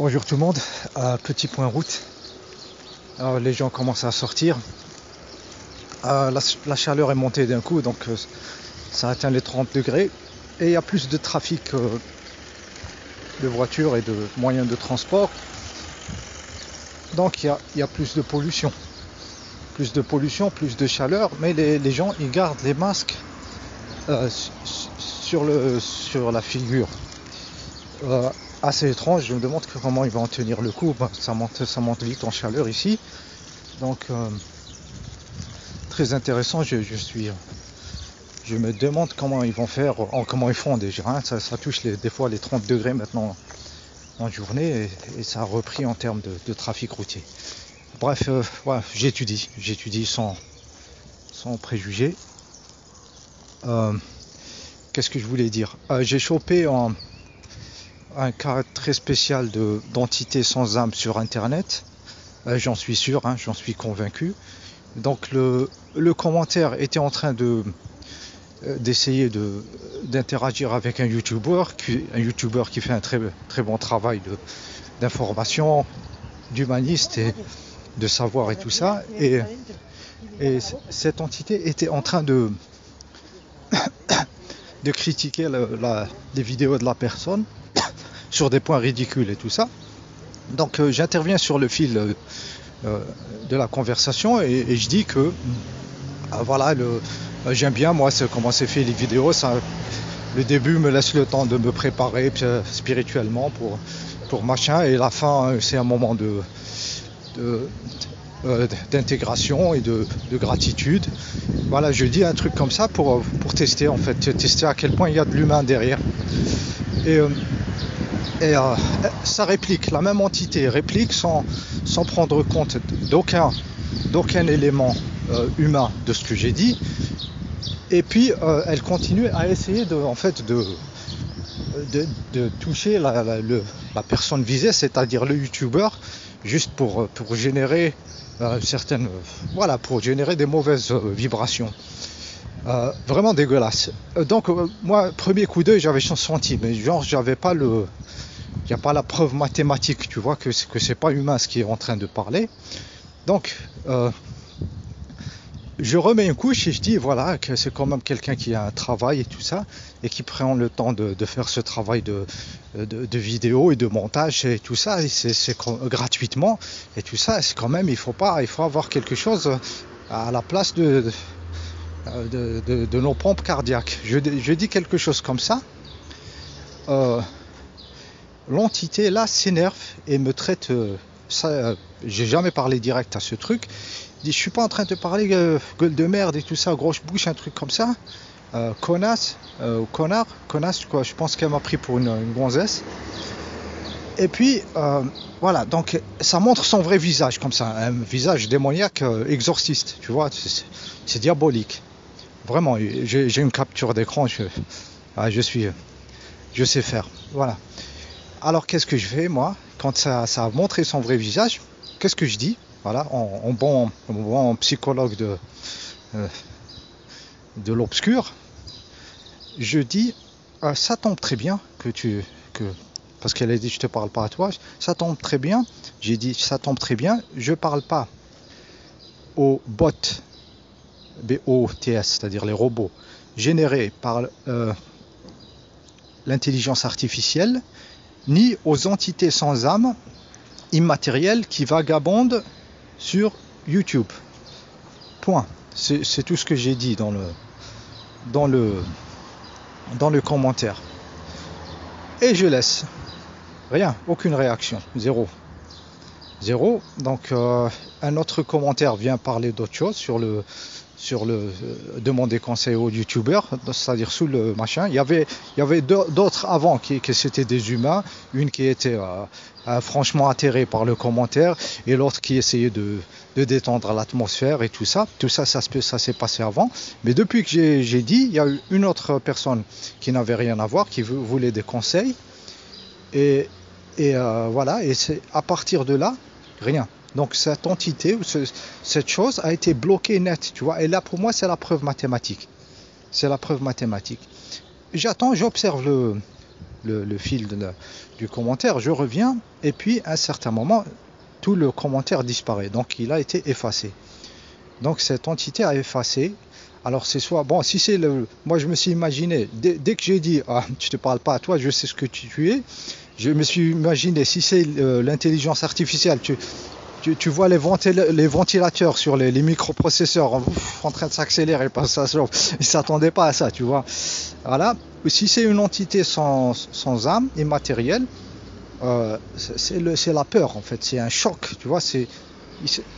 Bonjour tout le monde, petit point route. Alors, les gens commencent à sortir. La chaleur est montée d'un coup, donc ça atteint les 30 degrés. Et il y a plus de trafic de voitures et de moyens de transport. Donc il y a plus de pollution. Plus de chaleur, mais les gens ils gardent les masques sur la figure. Assez étrange, je me demande comment ils vont en tenir le coup. Ça monte vite en chaleur ici, donc très intéressant. Je me demande comment ils vont faire, comment ils font déjà, hein. Ça touche des fois les 30 degrés maintenant en journée, et ça a repris en termes de trafic routier. Bref, voilà, j'étudie sans préjugés. Qu'est-ce que je voulais dire? J'ai chopé un cas très spécial d'entité sans âme sur internet. J'en suis sûr, hein, j'en suis convaincu. Donc le commentaire était en train d'essayer d'interagir avec un YouTuber qui fait un très, très bon travail d'information, d'humaniste et de savoir et tout ça. Et cette entité était en train de critiquer les vidéos de la personne sur des points ridicules et tout ça. Donc j'interviens sur le fil de la conversation et je dis que voilà, j'aime bien moi comment c'est fait les vidéos. Le début me laisse le temps de me préparer spirituellement pour machin, et la fin c'est un moment d'intégration et de gratitude. Voilà, je dis un truc comme ça pour tester en fait, tester à quel point il y a de l'humain derrière. Et ça réplique, la même entité réplique sans prendre compte d'aucun élément humain de ce que j'ai dit. Et puis elle continue à essayer de toucher la personne visée, c'est-à-dire le youtubeur, juste pour générer pour générer des mauvaises vibrations. Vraiment dégueulasse. Donc moi, premier coup d'œil, j'avais senti, mais genre j'avais pas il n'y a pas la preuve mathématique, tu vois, que c'est pas humain ce qui est en train de parler. Donc je remets une couche et je dis voilà que c'est quand même quelqu'un qui a un travail et tout ça, et qui prend le temps de faire ce travail de vidéo et de montage et tout ça, et c'est gratuitement et tout ça. C'est quand même, il faut avoir quelque chose à la place de nos pompes cardiaques. Je dis quelque chose comme ça. L'entité là s'énerve et me traite j'ai jamais parlé direct à ce truc. Je suis pas en train de parler gueule de merde et tout ça, grosse bouche, un truc comme ça, connasse, connasse quoi. Je pense qu'elle m'a pris pour une gonzesse. Et puis voilà, donc ça montre son vrai visage comme ça, un visage démoniaque, exorciste, tu vois, c'est diabolique. Vraiment, j'ai une capture d'écran, je sais faire, voilà. Alors qu'est-ce que je fais moi quand ça a montré son vrai visage? Qu'est-ce que je dis? Voilà, en bon psychologue de l'obscur, je dis ça tombe très bien parce qu'elle a dit je te parle pas à toi, ça tombe très bien. J'ai dit ça tombe très bien, je parle pas aux bots, BOTS, c'est-à-dire les robots générés par l'intelligence artificielle, ni aux entités sans âme immatérielles qui vagabondent sur YouTube. Point. C'est tout ce que j'ai dit dans le commentaire. Et je laisse. Rien, aucune réaction. Zéro. Donc un autre commentaire vient parler d'autre chose sur le demander conseil aux youtubeurs, c'est-à-dire sous le machin. Il y avait d'autres avant que c'était des humains, une qui était franchement atterrée par le commentaire, et l'autre qui essayait de détendre l'atmosphère et tout ça ça s'est passé avant. Mais depuis que j'ai dit, il y a eu une autre personne qui n'avait rien à voir, qui voulait des conseils, et voilà, et c'est à partir de là rien. Donc cette entité, cette chose a été bloquée net, tu vois. Et là, pour moi, c'est la preuve mathématique. J'attends, j'observe le fil du commentaire, je reviens, et puis à un certain moment, tout le commentaire disparaît. Donc il a été effacé. Donc cette entité a effacé. Alors c'est soit, bon, si c'est moi je me suis imaginé, dès que j'ai dit, ah, je te parle pas à toi, je sais ce que tu es, je me suis imaginé, si c'est l'intelligence artificielle, tu vois les ventilateurs sur les microprocesseurs en train de s'accélérer, parce que ils ne s'attendaient pas à ça, tu vois. Voilà. Si c'est une entité sans âme, immatérielle, c'est la peur en fait, c'est un choc, tu vois,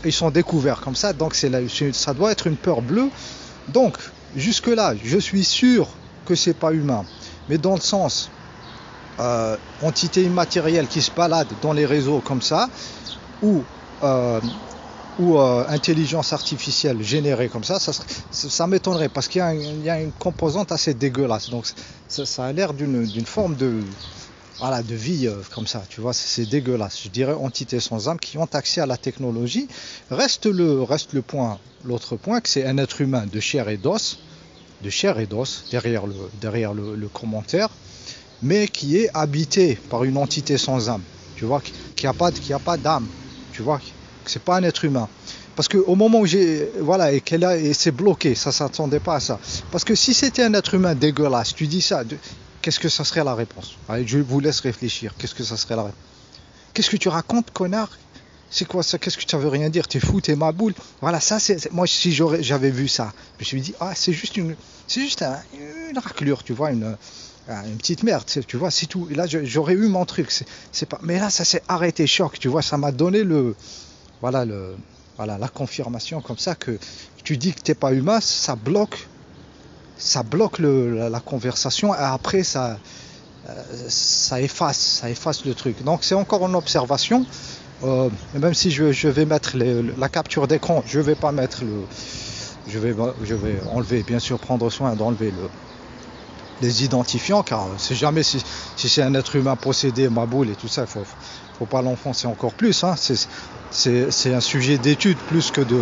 ils sont découverts comme ça, donc ça doit être une peur bleue. Donc jusque là, je suis sûr que c'est pas humain, mais dans le sens entité immatérielle qui se balade dans les réseaux comme ça, ou intelligence artificielle générée comme ça m'étonnerait, parce qu'il y a une composante assez dégueulasse. Donc ça a l'air d'une forme de vie comme ça, tu vois, c'est dégueulasse. Je dirais entité sans âme qui ont accès à la technologie. Reste l'autre point, que c'est un être humain de chair et d'os, derrière le commentaire, mais qui est habité par une entité sans âme, tu vois, qui a pas d'âme, tu vois, que c'est pas un être humain. Parce que au moment où et c'est bloqué, ça s'attendait pas à ça. Parce que si c'était un être humain dégueulasse, tu dis ça, qu'est-ce que ça serait la réponse? Allez, je vous laisse réfléchir. Qu'est-ce que ça serait la réponse? Qu'est-ce que tu racontes, connard? C'est quoi ça? Qu'est-ce que ça veut rien dire? T'es fou, t'es ma boule. Voilà, ça moi si j'avais vu ça, je me suis dit c'est juste une raclure, tu vois, une petite merde, tu vois, c'est tout. Et là j'aurais eu mon truc, c'est pas. Mais là ça s'est arrêté, choc, tu vois, ça m'a donné la confirmation comme ça que tu dis que t'es pas humain, ça bloque la conversation, et après ça efface le truc. Donc c'est encore une observation. Même si je vais mettre la capture d'écran, je vais pas mettre je vais enlever, bien sûr, prendre soin d'enlever les identifiants, car c'est jamais si c'est un être humain possédé, ma boule et tout ça, faut pas l'enfoncer encore plus, hein. C'est un sujet d'étude plus que de,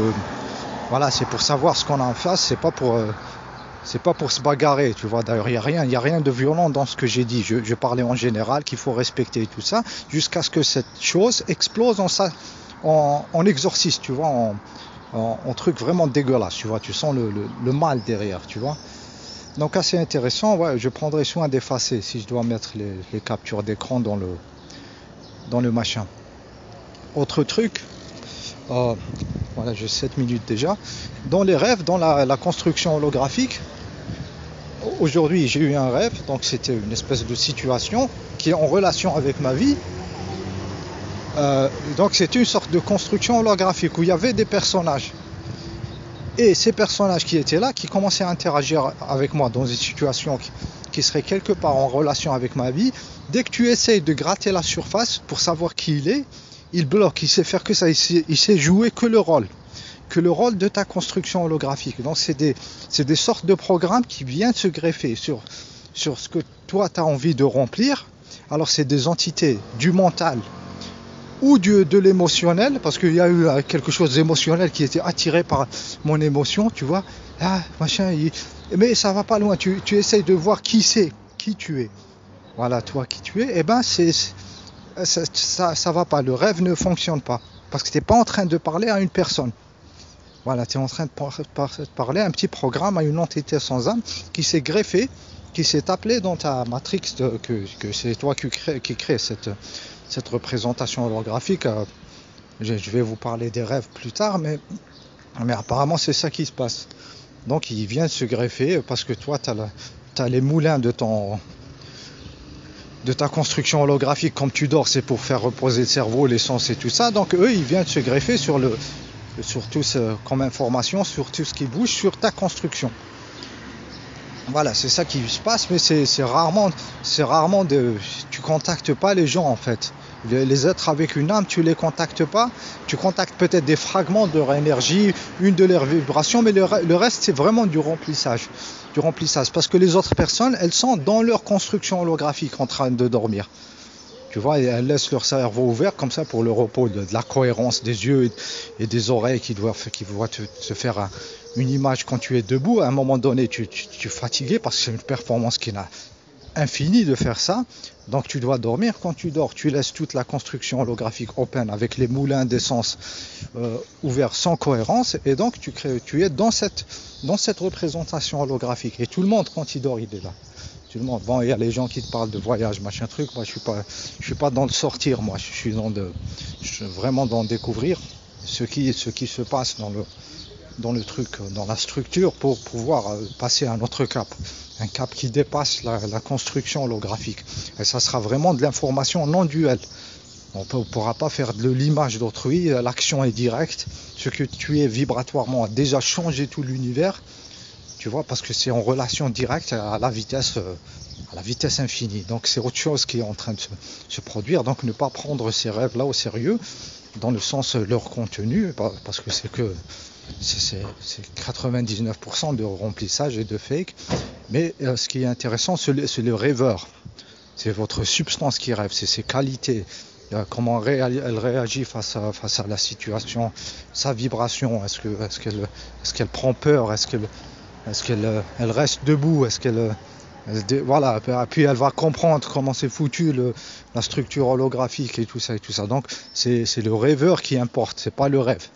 voilà, c'est pour savoir ce qu'on a en face, c'est pas pour se bagarrer, tu vois. D'ailleurs, il y a rien de violent dans ce que j'ai dit. Je parlais en général qu'il faut respecter tout ça, jusqu'à ce que cette chose explose en exorcisme, tu vois, en truc vraiment dégueulasse, tu vois. Tu sens le mal derrière, tu vois. Donc assez intéressant. Ouais, je prendrai soin d'effacer si je dois mettre les captures d'écran dans le machin. Autre truc. Voilà, j'ai 7 minutes déjà. Dans les rêves, dans la construction holographique, aujourd'hui j'ai eu un rêve, donc c'était une espèce de situation qui est en relation avec ma vie. Donc c'était une sorte de construction holographique où il y avait des personnages. Et ces personnages qui étaient là, qui commençaient à interagir avec moi dans une situation qui serait quelque part en relation avec ma vie, dès que tu essayes de gratter la surface pour savoir qui il est, il bloque, il sait faire que ça, il sait jouer que le rôle de ta construction holographique. Donc c'est des sortes de programmes qui viennent se greffer sur ce que toi tu as envie de remplir. Alors c'est des entités du mental ou de l'émotionnel, parce qu'il y a eu quelque chose d'émotionnel qui était attiré par mon émotion, tu vois. Mais ça va pas loin, tu essayes de voir qui tu es. Voilà, toi qui tu es, et ben ça va pas, le rêve ne fonctionne pas, parce que tu n'es pas en train de parler à une personne. Voilà, tu es en train de parler à un petit programme, à une entité sans âme qui s'est greffée, qui s'est appelée dans ta matrix, que c'est toi qui crée cette représentation holographique. Je vais vous parler des rêves plus tard, mais apparemment c'est ça qui se passe. Donc il vient de se greffer parce que toi tu as les moulins de ta construction holographique. Comme tu dors, c'est pour faire reposer le cerveau, les sens et tout ça. Donc eux, ils viennent se greffer sur tout comme information, sur tout ce qui bouge, sur ta construction. Voilà, c'est ça qui se passe, mais c'est rarement tu contactes pas les gens en fait. Les êtres avec une âme, tu les contactes pas. Tu contactes peut-être des fragments de leur énergie, une de leurs vibrations, mais le reste c'est vraiment du remplissage, parce que les autres personnes, elles sont dans leur construction holographique en train de dormir. Tu vois, et elles laissent leur cerveau ouvert comme ça pour le repos, de la cohérence des yeux et des oreilles qui voient te faire une image quand tu es debout. À un moment donné, tu es fatigué parce que c'est une performance qui n'a infini de faire ça. Donc tu dois dormir. Quand tu dors, tu laisses toute la construction holographique open avec les moulins d'essence ouverts sans cohérence, et donc tu es dans cette représentation holographique. Et tout le monde, quand il dort, il est là. Tout le monde. Bon, il y a les gens qui te parlent de voyage, machin truc. Moi, je suis pas dans le sortir. Moi, je suis vraiment dans le découvrir ce qui se passe dans le truc, dans la structure, pour pouvoir passer à un autre cap. Un cap qui dépasse la construction holographique. Et ça sera vraiment de l'information non duelle. On ne pourra pas faire de l'image d'autrui, l'action est directe. Ce que tu es vibratoirement a déjà changé tout l'univers, tu vois, parce que c'est en relation directe à la vitesse infinie. Donc c'est autre chose qui est en train de se produire. Donc ne pas prendre ces rêves-là au sérieux, dans le sens leur contenu, parce que c'est 99% de remplissage et de fake. Mais ce qui est intéressant, c'est le rêveur. C'est votre substance qui rêve, c'est ses qualités, comment elle réagit face à la situation, sa vibration, est-ce qu'elle prend peur, est-ce qu'elle reste debout, voilà, puis elle va comprendre comment c'est foutu la structure holographique et tout ça. Donc c'est le rêveur qui importe, c'est pas le rêve.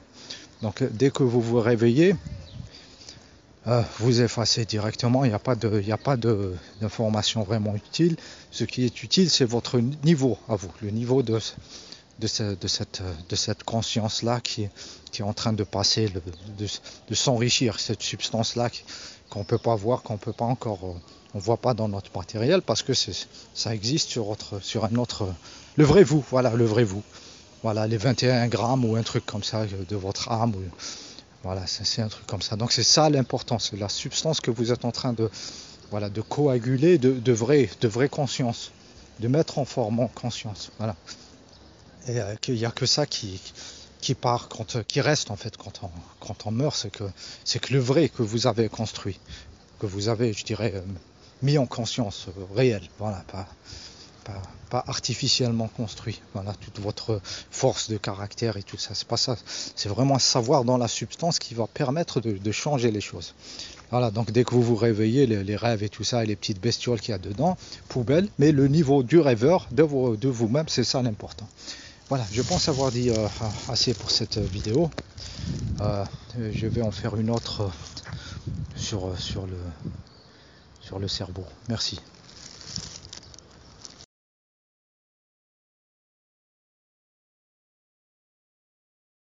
Donc dès que vous vous réveillez, vous effacez directement, il n'y a pas d'information vraiment utile. Ce qui est utile, c'est votre niveau à vous, le niveau de cette conscience-là qui est en train de passer, de s'enrichir, cette substance-là qu'on ne peut pas voir, qu'on peut pas encore, on ne voit pas dans notre matériel, parce que ça existe sur un autre, le vrai vous, voilà, le vrai vous. Voilà, les 21 grammes ou un truc comme ça de votre âme. Voilà, c'est un truc comme ça. Donc c'est ça l'important, c'est la substance que vous êtes en train de coaguler de vraie conscience, de mettre en forme en conscience. Voilà. Et qu'il n'y a que ça qui part, qui reste en fait quand on meurt, c'est que le vrai que vous avez construit, que vous avez, je dirais, mis en conscience réelle. Voilà, pas artificiellement construit. Voilà, toute votre force de caractère et tout ça, c'est pas ça. C'est vraiment savoir dans la substance qui va permettre de changer les choses. Voilà, donc dès que vous vous réveillez, les rêves et tout ça, et les petites bestioles qu'il y a dedans, poubelle, mais le niveau du rêveur, de vous-même, c'est ça l'important. Voilà, je pense avoir dit assez pour cette vidéo. Je vais en faire une autre sur le cerveau. Merci.